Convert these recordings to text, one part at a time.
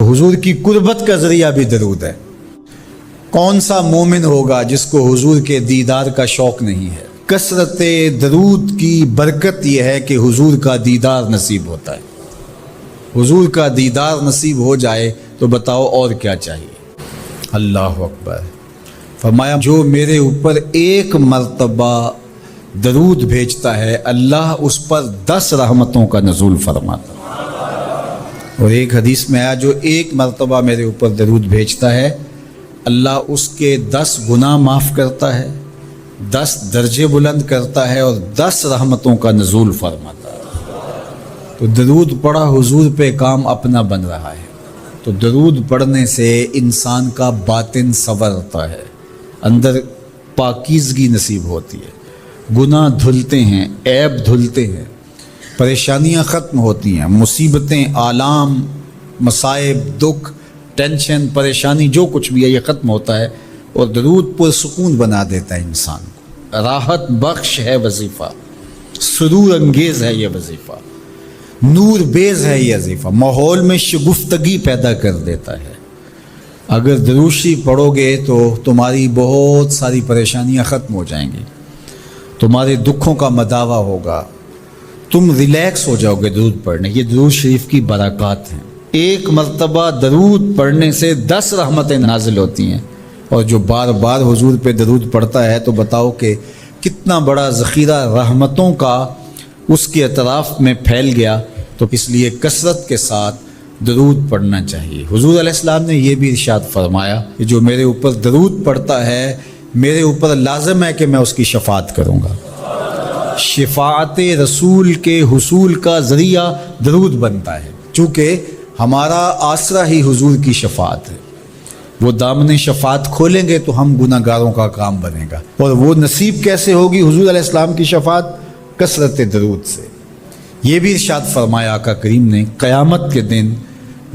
حضور کی قربت کا ذریعہ بھی درود ہے۔ کون سا مومن ہوگا جس کو حضور کے دیدار کا شوق نہیں ہے؟ کثرت درود کی برکت یہ ہے کہ حضور کا دیدار نصیب ہوتا ہے۔ حضور کا دیدار نصیب ہو جائے تو بتاؤ اور کیا چاہیے؟ اللہ اکبر۔ فرمایا جو میرے اوپر ایک مرتبہ درود بھیجتا ہے اللہ اس پر 10 رحمتوں کا نزول فرماتا ہے۔ اور ایک حدیث میں آیا جو ایک مرتبہ میرے اوپر درود بھیجتا ہے اللہ اس کے 10 گناہ معاف کرتا ہے، 10 درجے بلند کرتا ہے اور 10 رحمتوں کا نزول فرماتا ہے۔ تو درود پڑھا حضور پہ کام اپنا بن رہا ہے۔ تو درود پڑھنے سے انسان کا باطن سنورتا ہے، اندر پاکیزگی نصیب ہوتی ہے، گناہ دھلتے ہیں، عیب دھلتے ہیں، پریشانیاں ختم ہوتی ہیں، مصیبتیں، آلام، مصائب، دکھ، ٹینشن، پریشانی جو کچھ بھی ہے یہ ختم ہوتا ہے۔ اور درود پرسکون بنا دیتا ہے انسان کو، راحت بخش ہے وظیفہ، سرور انگیز ہے یہ وظیفہ، نور بیز ہے یہ وظیفہ، ماحول میں شگفتگی پیدا کر دیتا ہے۔ اگر درود شریف پڑھو گے تو تمہاری بہت ساری پریشانیاں ختم ہو جائیں گی، تمہارے دکھوں کا مداوع ہوگا، تم ریلیکس ہو جاؤ گے درود پڑھنے۔ یہ درود شریف کی برکات ہیں۔ ایک مرتبہ درود پڑھنے سے 10 رحمتیں نازل ہوتی ہیں، اور جو بار بار حضور پہ درود پڑھتا ہے تو بتاؤ کہ کتنا بڑا ذخیرہ رحمتوں کا اس کے اطراف میں پھیل گیا۔ تو اس لیے کثرت کے ساتھ درود پڑھنا چاہیے۔ حضور علیہ السلام نے یہ بھی ارشاد فرمایا کہ جو میرے اوپر درود پڑھتا ہے میرے اوپر لازم ہے کہ میں اس کی شفاعت کروں گا۔ شفاعت رسول کے حصول کا ذریعہ درود بنتا ہے، چونکہ ہمارا آسرا ہی حضور کی شفاعت ہے۔ وہ دامن شفاعت کھولیں گے تو ہم گناہ گاروں کا کام بنے گا۔ اور وہ نصیب کیسے ہوگی حضور علیہ السلام کی شفاعت؟ کثرت درود سے۔ یہ بھی ارشاد فرمایا آقا کریم نے قیامت کے دن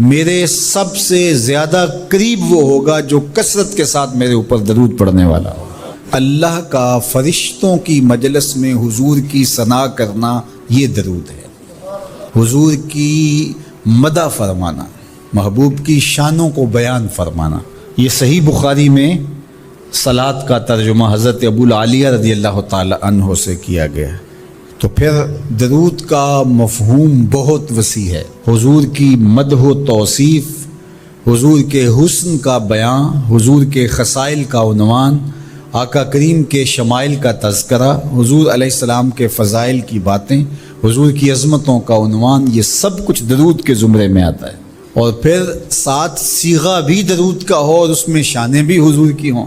میرے سب سے زیادہ قریب وہ ہوگا جو کثرت کے ساتھ میرے اوپر درود پڑھنے والا ہو۔ اللہ کا فرشتوں کی مجلس میں حضور کی ثنا کرنا یہ درود ہے۔ حضور کی مدح فرمانا، محبوب کی شانوں کو بیان فرمانا۔ یہ صحیح بخاری میں صلاۃ کا ترجمہ حضرت ابو العالیہ رضی اللہ تعالی عنہ سے کیا گیا ہے۔ تو پھر درود کا مفہوم بہت وسیع ہے۔ حضور کی مدح و توصیف، حضور کے حسن کا بیان، حضور کے خصائل کا عنوان، آقا کریم کے شمائل کا تذکرہ، حضور علیہ السلام کے فضائل کی باتیں، حضور کی عظمتوں کا عنوان، یہ سب کچھ درود کے زمرے میں آتا ہے۔ اور پھر ساتھ صیغہ بھی درود کا ہو اور اس میں شانیں بھی حضور کی ہوں،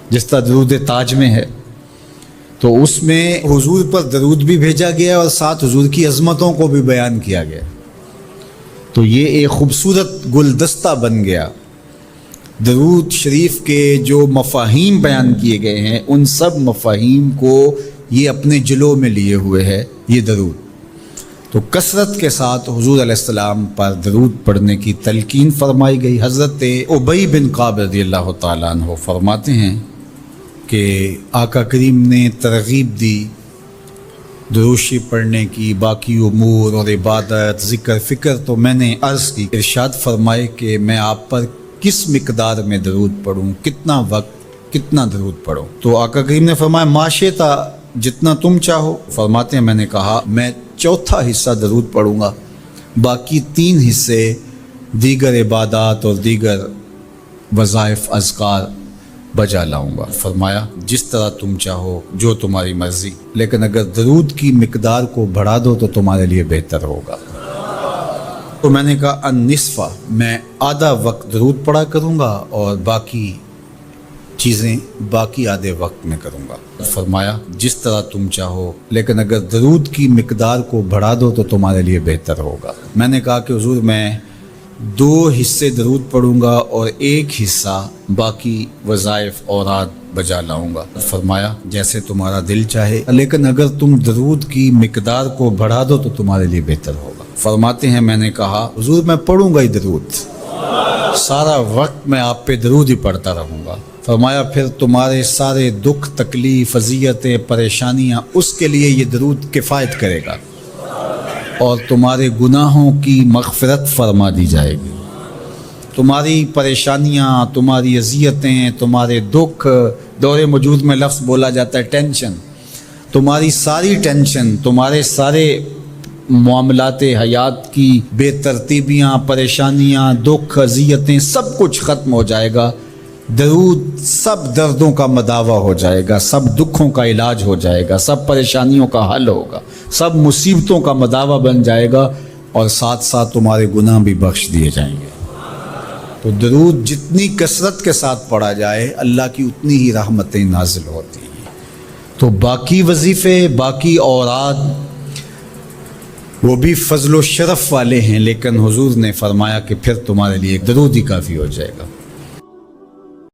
جس طرح درود تاج میں ہے، تو اس میں حضور پر درود بھی بھیجا گیا اور ساتھ حضور کی عظمتوں کو بھی بیان کیا گیا۔ تو یہ ایک خوبصورت گلدستہ بن گیا۔ درود شریف کے جو مفاہیم بیان کیے گئے ہیں ان سب مفاہیم کو یہ اپنے جلو میں لیے ہوئے ہے یہ درود۔ تو کثرت کے ساتھ حضور علیہ السلام پر درود پڑھنے کی تلقین فرمائی گئی۔ حضرت ابی بن کعب رضی اللہ تعالیٰ عنہ فرماتے ہیں کہ آقا کریم نے ترغیب دی درود شریف پڑھنے کی، باقی امور اور عبادت، ذکر فکر تو میں نے عرض کی۔ ارشاد فرمائے کہ میں آپ پر کس مقدار میں درود پڑھوں، کتنا وقت، کتنا درود پڑھوں؟ تو آقا کریم نے فرمایا ماشیتا، جتنا تم چاہو۔ فرماتے ہیں میں نے کہا میں 4تھا حصہ درود پڑھوں گا، باقی 3 حصے دیگر عبادات اور دیگر وظائف اذکار بجا لاؤں گا۔ فرمایا جس طرح تم چاہو، جو تمہاری مرضی، لیکن اگر درود کی مقدار کو بڑھا دو تو تمہارے لیے بہتر ہوگا۔ تو میں نے کہا النصف، میں آدھا وقت درود پڑھا کروں گا اور باقی چیزیں باقی آدھے وقت میں کروں گا۔ فرمایا جس طرح تم چاہو، لیکن اگر درود کی مقدار کو بڑھا دو تو تمہارے لیے بہتر ہوگا۔ میں نے کہا کہ حضور میں 2 حصے درود پڑھوں گا اور 1 حصہ باقی وظائف اوراد بجا لاؤں گا۔ فرمایا جیسے تمہارا دل چاہے، لیکن اگر تم درود کی مقدار کو بڑھا دو تو تمہارے لیے بہتر ہوگا۔ فرماتے ہیں میں نے کہا حضور میں پڑھوں گا ہی درود، سارا وقت میں آپ پہ درود ہی پڑھتا رہوں گا۔ فرمایا پھر تمہارے سارے دکھ، تکلیف، اذیتیں، پریشانیاں اس کے لیے یہ درود کفایت کرے گا اور تمہارے گناہوں کی مغفرت فرما دی جائے گی۔ تمہاری پریشانیاں، تمہاری اذیتیں، تمہارے دکھ، دور موجود میں لفظ بولا جاتا ہے ٹینشن، تمہاری ساری ٹینشن، تمہارے سارے معاملات حیات کی بے ترتیبیاں، پریشانیاں، دکھ، اذیتیں، سب کچھ ختم ہو جائے گا۔ درود سب دردوں کا مداوع ہو جائے گا، سب دکھوں کا علاج ہو جائے گا، سب پریشانیوں کا حل ہوگا، سب مصیبتوں کا مداوع بن جائے گا، اور ساتھ ساتھ تمہارے گناہ بھی بخش دیے جائیں گے۔ تو درود جتنی کثرت کے ساتھ پڑھا جائے اللہ کی اتنی ہی رحمتیں نازل ہوتی ہیں۔ تو باقی وظیفے، باقی اوراد وہ بھی فضل و شرف والے ہیں، لیکن حضور نے فرمایا کہ پھر تمہارے لیے ایک درود ہی کافی ہو جائے گا۔